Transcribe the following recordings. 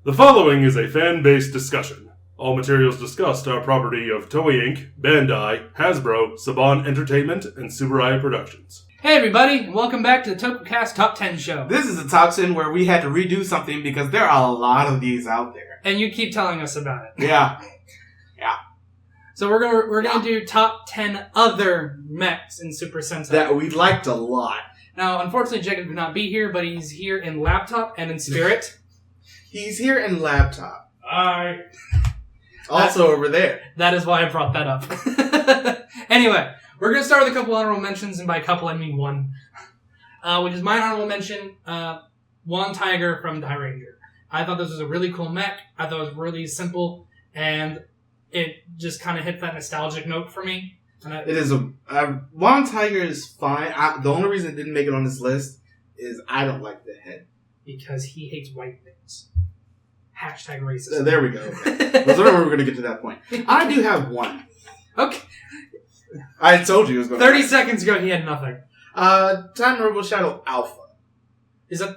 The following is a fan-based discussion. All materials discussed are property of Toei Inc., Bandai, Hasbro, Saban Entertainment, and Subaru Productions. Hey everybody, welcome back to the Tokucast Top 10 show. This is a top 10 where we had to redo something because there are a lot of these out there. And you keep telling us about it. Yeah. So we're gonna do top 10 other mechs in Super Sentai. That we liked a lot. Now, unfortunately, Jacob could not be here, but he's here in laptop and in spirit. He's here in laptop. Alright. Also over there. That is why I brought that up. Anyway, we're going to start with a couple honorable mentions, and by couple I mean one. Which is my honorable mention, One Tiger from Die Ranger. I thought this was a really cool mech. I thought it was really simple, and it just kind of hit that nostalgic note for me. It is One Tiger is fine. The only reason it didn't make it on this list is I don't like the head. Because he hates white things. Hashtag racist. There we go. Okay. We're going to get to that point. I do have one. Okay. I told you it was going to 30 seconds ago he had nothing. Time Rebel Shadow Alpha.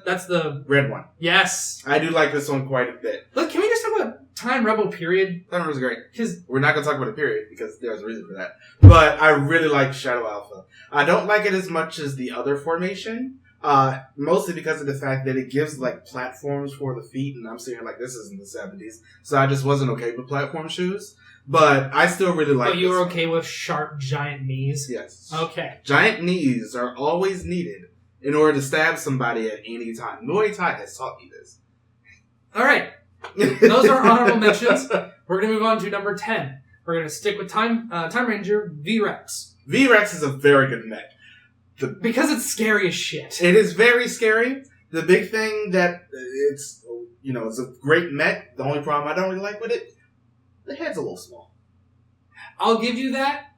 That's the... Red one. Yes. I do like this one quite a bit. Look, can we just talk about Time Rebel period? Time Rebel's great. Because we're not going to talk about a period because there's a reason for that. But I really like Shadow Alpha. I don't like it as much as the other formation. Mostly because of the fact that it gives, like, platforms for the feet, and I'm sitting here like, this isn't the 70s, so I just wasn't okay with platform shoes, but I still really like But you were okay with sharp, giant knees? Yes. Okay. Giant knees are always needed in order to stab somebody at any time. Muay Thai has taught me this. Alright. Those are honorable mentions. We're going to move on to number 10. We're going to stick with Time Ranger V-Rex. V-Rex is a very good mech. Because it's scary as shit. It is very scary. The big thing that it's a great mech. The only problem I don't really like with it, the head's a little small. I'll give you that.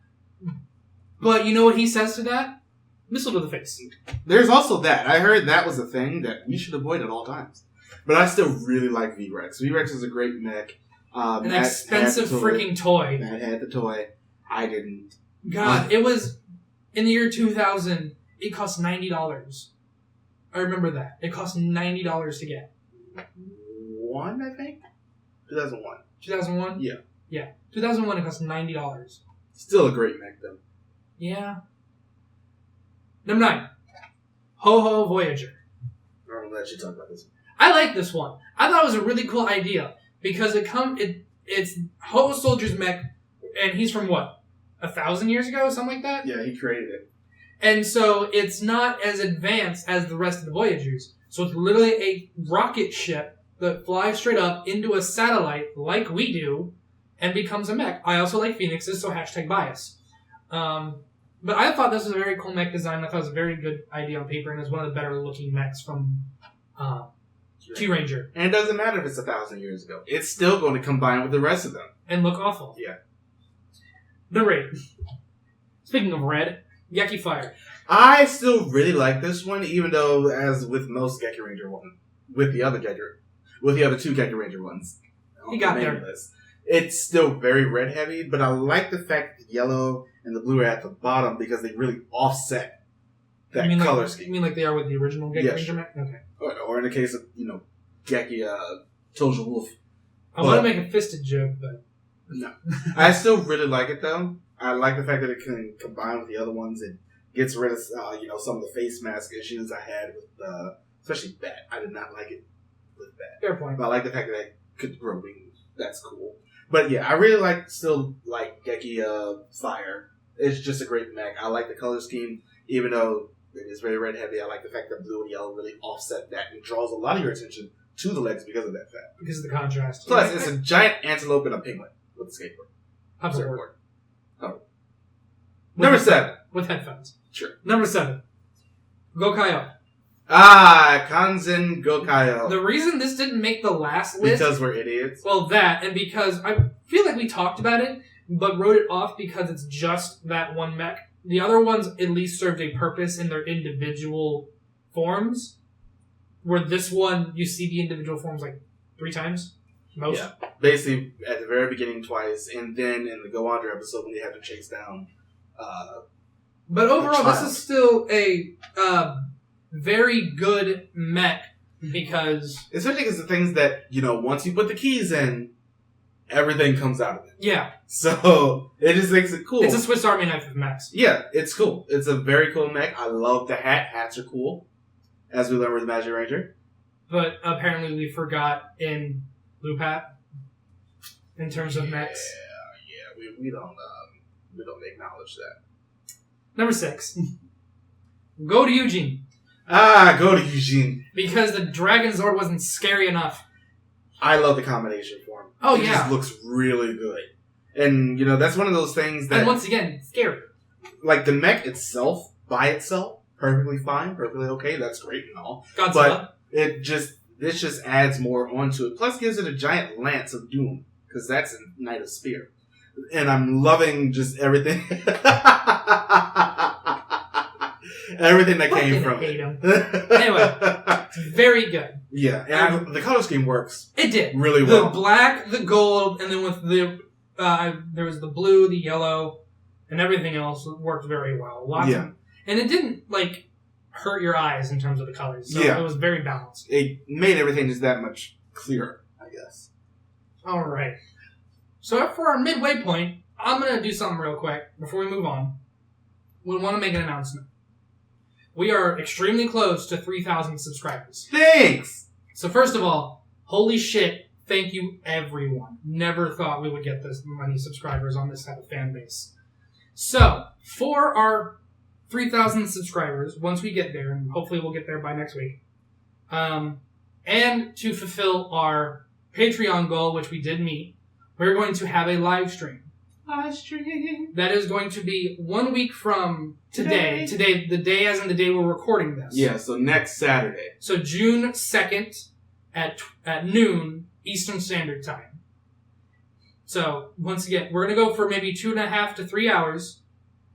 But you know what he says to that? Missile to the face. There's also that. I heard that was a thing that we should avoid at all times. But I still really like V-Rex. V-Rex is a great mech. An expensive freaking toy. Matt had the toy. I didn't. God, it was... In the year 2000, it cost $90. I remember that. It cost $90 to get. One, I think? 2001. 2001? Yeah. Yeah. 2001, it cost $90. Still a great mech, though. Yeah. Number 9. Ho-Ho Voyager. I'm going to let you talk about this one. I like this one. I thought it was a really cool idea. Because it's Ho-Ho Soldier's mech, and he's from what? 1,000 years ago, something like that? Yeah, he created it. And so it's not as advanced as the rest of the Voyagers. So it's literally a rocket ship that flies straight up into a satellite like we do and becomes a mech. I also like Phoenixes, so hashtag bias. But I thought this was a very cool mech design. I thought it was a very good idea on paper, and it's one of the better looking mechs from Q-Ranger. And it doesn't matter if it's 1,000 years ago. It's still going to combine with the rest of them. And look awful. Yeah. Number 8. Speaking of red, Geki Fire. I still really like this one, even though, as with most Geki Ranger ones, with the other two Geki Ranger ones, You got there. list, it's still very red heavy. But I like the fact that the yellow and the blue are at the bottom because they really offset that color scheme. You mean like they are with the original Geki Ranger mech? Okay. Or in the case of Geki Toja Wolf. I want to make a fisted joke, but. No. I still really like it, though. I like the fact that it can combine with the other ones. It gets rid of, some of the face mask issues I had with, especially Bat. I did not like it with Bat. Fair point. But I like the fact that I could grow wings. That's cool. But yeah, I really still like Geki Fire. It's just a great mech. I like the color scheme, even though it is very red heavy. I like the fact that blue and yellow really offset that and draws a lot of your attention to the legs because of that fact. Because of the contrast. Plus, it's a giant antelope and a penguin. With a skateboard. Surfboard. Oh. Number 7. With headphones. Sure. Number 7. Gokaio. Kanzen Gokaio. The reason this didn't make the last list... Because we're idiots. Well, that, and because I feel like we talked about it, but wrote it off because it's just that one mech. The other ones at least served a purpose in their individual forms. Where this one, you see the individual forms like 3 times. Most. Yeah. Basically, at the very beginning twice, and then in the Go Under episode when they have to chase down. But overall, this is still a very good mech Because... Especially because the things that, once you put the keys in, everything comes out of it. Yeah. So, it just makes it cool. It's a Swiss Army knife of mechs. Yeah, it's cool. It's a very cool mech. I love the hat. Hats are cool. As we learned with Magic Ranger. But apparently we forgot in Loop Hat, in terms of mechs. Yeah. We don't acknowledge that. Number 6. Go to Eugene. Go to Eugene. Because the Dragon Zord wasn't scary enough. I love the combination for him. Oh, it yeah. It just looks really good. And, that's one of those things that... And once again, scary. Like, the mech itself, by itself, perfectly fine, perfectly okay, that's great and all. Godzilla. But this just adds more onto it. Plus gives it a giant lance of doom. Because that's a Knight of Spear. And I'm loving just everything... everything that came from hate it. him. Anyway, it's very good. Yeah, and the color scheme works. It did. Really well. The black, the gold, and then with the... there was the blue, the yellow, and everything else worked very well. And it didn't, hurt your eyes in terms of the colors. So it was very balanced. It made everything just that much clearer, I guess. All right. So for our midway point, I'm going to do something real quick before we move on. We want to make an announcement. We are extremely close to 3,000 subscribers. Thanks! So first of all, holy shit, thank you everyone. Never thought we would get this many subscribers on this type of fan base. So, for our 3,000 subscribers, once we get there, and hopefully we'll get there by next week, and to fulfill our Patreon goal, which we did meet, we're going to have a live stream. That is going to be 1 week from today. Today, the day as in the day we're recording this. Yeah, so next Saturday. So June 2nd at noon Eastern Standard Time. So, once again, we're going to go for maybe 2.5 to 3 hours.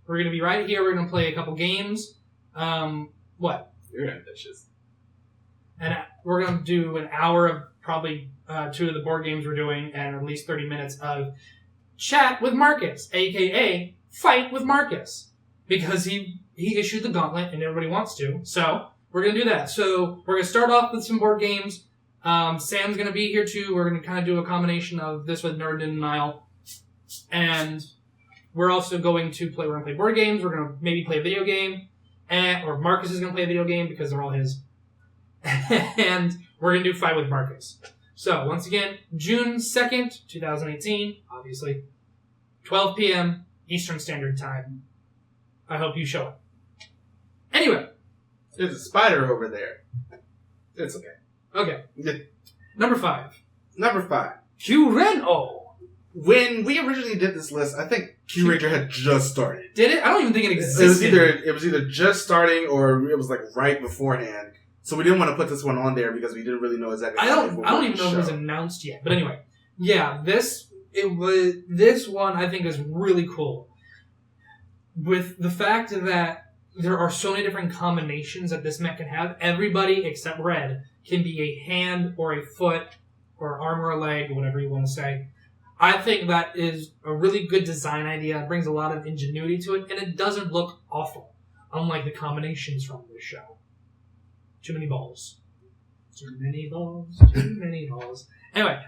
We're going to be right here. We're going to play a couple games. What? You're ambitious. And we're going to do an hour of probably 2 of the board games we're doing and at least 30 minutes of chat with Marcus, a.k.a. fight with Marcus. Because he issued the gauntlet and everybody wants to. So, we're going to do that. So, we're going to start off with some board games. Sam's going to be here too. We're going to kind of do a combination of this with Nerd and Nile. And we're also going to play board games. We're going to maybe play a video game. Or Marcus is going to play a video game because they're all his. And we're going to do Fight with Marcus. So, once again, June 2nd, 2018, obviously, 12 p.m. Eastern Standard Time. I hope you show up. Anyway. There's a spider over there. It's okay. Okay. Number 5. Q-Ren-O. When we originally did this list, I think Q-Ranger had just started. Did it? I don't even think it existed. It was either just starting or it was right beforehand. So we didn't want to put this one on there because we didn't really know exactly. I don't even know if it was announced yet. But anyway, yeah, this one I think is really cool. With the fact that there are so many different combinations that this mech can have, everybody except Red can be a hand or a foot or arm or a leg or whatever you want to say. I think that is a really good design idea. It brings a lot of ingenuity to it, and it doesn't look awful, unlike the combinations from this show. Too many balls. Too many balls. Too many balls. Anyway,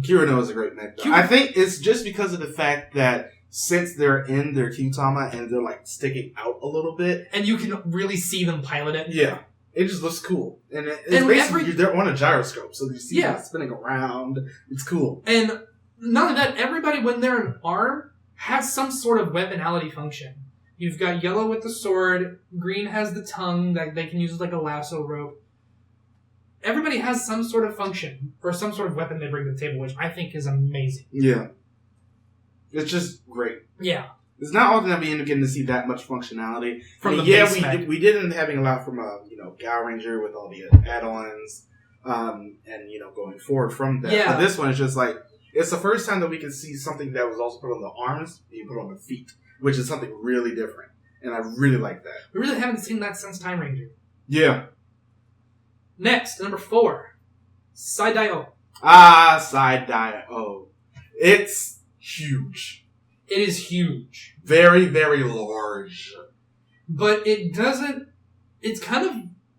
Q-Ren-O is a great mech. I think it's just because of the fact that since they're in their Q-Tama and they're sticking out a little bit, and you can really see them pilot it. Yeah. It just looks cool. And it's basically, they're on a gyroscope, so you see them spinning around. It's cool. And not only that, everybody, when they're an arm, has some sort of weaponality function. You've got yellow with the sword, green has the tongue that they can use as a lasso rope. Everybody has some sort of function, or some sort of weapon they bring to the table, which I think is amazing. Yeah. It's just great. Yeah. It's not often that we end up getting to see that much functionality. From we did end up having a lot from Gal Ranger with all the add-ons, and going forward from that. Yeah. But this one is just it's the first time that we can see something that was also put on the arms and you put on the feet, which is something really different, and I really like that. We really haven't seen that since Time Ranger. Yeah. Next, number 4, Side-Dio. Side-Dio. It's huge. It is huge. Very, very large. But it doesn't... It's kind of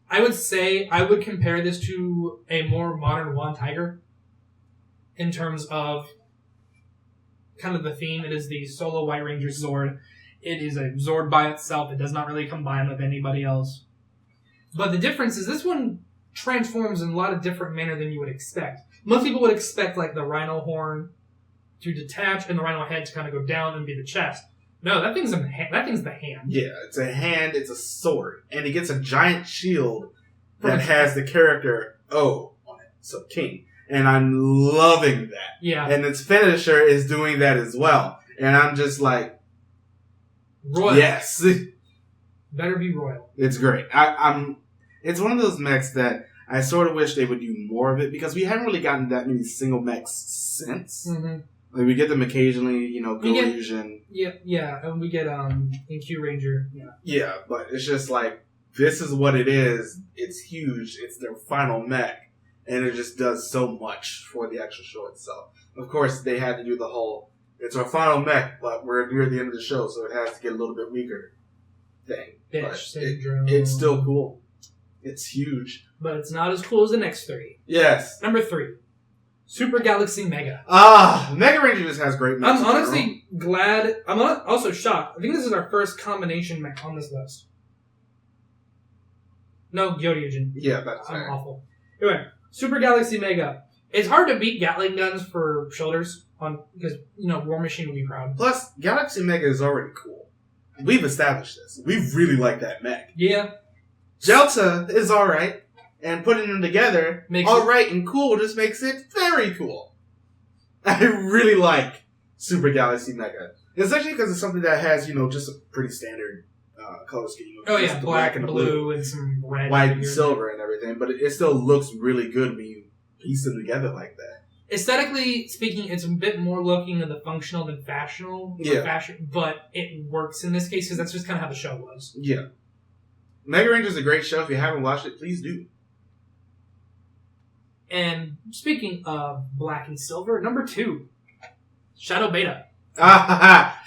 I would say I would compare this to a more modern One Tiger in terms of kind of the theme. It is the solo White Ranger Zord. It is a Zord by itself. It does not really combine with anybody else. But the difference is this one transforms in a lot of different manner than you would expect. Most people would expect like the rhino horn to detach and the rhino head to kind of go down and be the chest. No, that thing's the hand. Yeah, it's a hand, it's a sword. And he gets a giant shield that has the character O on it. So King. And I'm loving that. Yeah. And its finisher is doing that as well. And I'm just like, royal. yes. Better be royal. It's great. It's one of those mechs that I sort of wish they would do more of it because we haven't really gotten that many single mechs since. Mm-hmm. Like we get them occasionally, Go Fusion. Yeah, and we get InQ Ranger. Yeah. Yeah, but it's just like this is what it is. It's huge. It's their final mech, and it just does so much for the actual show itself. Of course, they had to do the whole "it's our final mech, but we're near the end of the show, so it has to get a little bit weaker" thing. Bitch But syndrome. it's still cool. It's huge. But it's not as cool as the next three. Yes. Number 3. Super Galaxy Mega. Mega Ranger just has great mechs. I'm honestly glad. I'm also shocked. I think this is our first combination mech on this list. No, Gyoryujin. Yeah, that's I'm fair. awful. Anyway, Super Galaxy Mega. It's hard to beat Gatling guns for shoulders because War Machine would be proud. Plus, Galaxy Mega is already cool. We've established this. We really like that mech. Yeah. Jelta is alright, and putting them together, Makes alright and cool just makes it very cool. I really like Super Galaxy Mega. Especially because it's something that has, just a pretty standard color scheme. Oh Just yeah, the black and and the blue and some red. white here and there. silver and everything, but it still looks really good when you piece them together like that. Aesthetically speaking, it's a bit more looking at the functional than fashional. Yeah. Fashion, but it works in this case because that's just kind of how the show was. Yeah. Mega Ranger is a great show. If you haven't watched it, please do. And speaking of black and silver, number 2, Shadow Beta.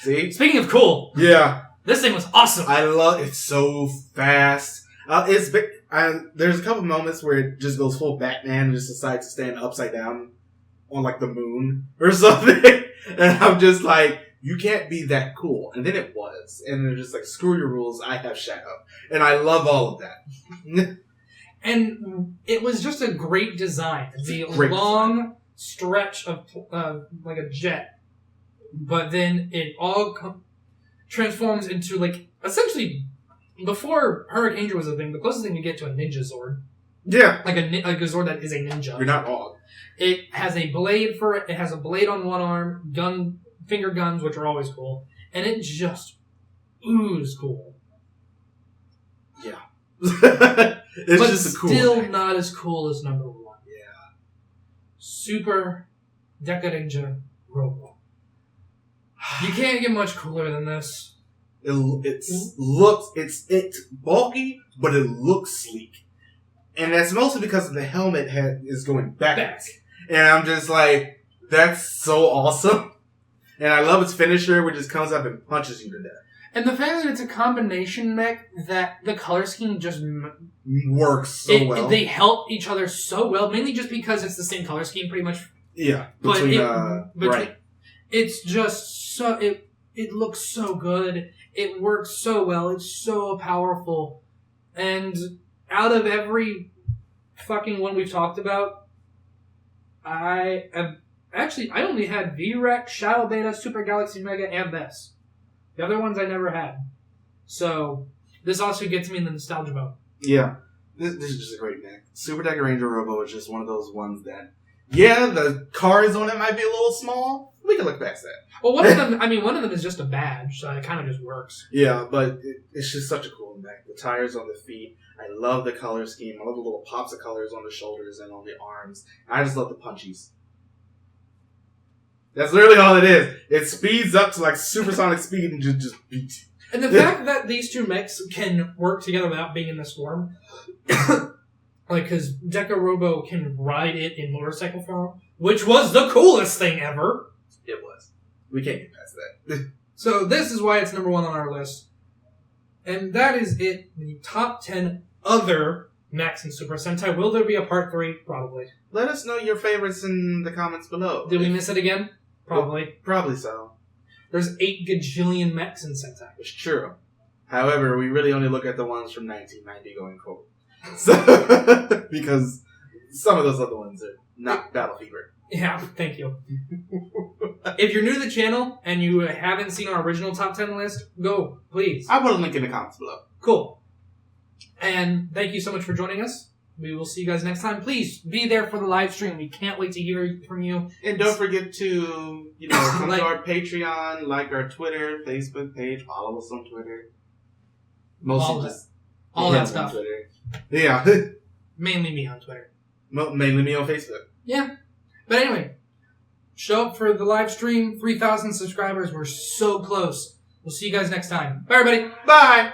See? Speaking of cool, Yeah. this thing was awesome. I love it so fast. There's a couple moments where it just goes full Batman and just decides to stand upside down on like the moon or something. And I'm just like, you can't be that cool. And then it was. And they're just like, screw your rules, I have Shadow. And I love all of that. And it was just a great design. The Great long stretch of like a jet, but then it all transforms into like essentially before Hurricane Ranger was a thing. The closest thing you get to a ninja Zord, Yeah. like a Zord that is a ninja. You're not wrong. It has a blade for it. It has a blade on one arm, finger guns, which are always cool, and it just oozes cool. Yeah. It's but just a cool still thing. not as cool as number 1. Yeah. Super Deca Robo. You can't get much cooler than this. It's bulky, but it looks sleek. And that's mostly because the helmet is going backwards. And I'm just like, that's so awesome. And I love its finisher, which just comes up and punches you to death. And the fact that it's a combination mech, that the color scheme just Works so well. They help each other so well, mainly just because it's the same color scheme pretty much. Yeah. But it's just so, it looks so good. It works so well. It's so powerful. And out of every fucking one we've talked about, I only had V-Rex, Shadow Beta, Super Galaxy Mega, and this. The other ones I never had. So, this also gets me in the nostalgia mode. Yeah. This is just a great mech. Super Deca Ranger Robo is just one of those ones that, the cars on it might be a little small. We can look past that. Well, one of them is just a badge, so it kind of just works. Yeah, but it's just such a cool mech. The tires on the feet. I love the color scheme. I love the little pops of colors on the shoulders and on the arms. I just love the punchies. That's literally all it is. It speeds up to like supersonic speed and just beats you. And the fact that these two mechs can work together without being in this form, because Deca Robo can ride it in motorcycle form, which was the coolest thing ever. It was. We can't get past that. So this is why it's number 1 on our list. And that is it. The top 10 other Mechs and Super Sentai. Will there be a part 3? Probably. Let us know your favorites in the comments below. Did we miss it again? Probably. Probably so. There's 8 gajillion mechs in Sentai. It's true. However, we really only look at the ones from 1990 going forward. So, because some of those other ones are not Battle Fever. Yeah, thank you. If you're new to the channel and you haven't seen our original top 10 list, go, please. I'll put a link in the comments below. Cool. And thank you so much for joining us. We will see you guys next time. Please be there for the live stream. We can't wait to hear from you. And don't forget to, come Like- to our Patreon, like our Twitter, Facebook page, follow us on Twitter. Mostly all that stuff. On Twitter. Yeah. Mainly me on Twitter. Mainly me on Facebook. Yeah. But anyway, show up for the live stream. 3,000 subscribers. We're so close. We'll see you guys next time. Bye, everybody. Bye!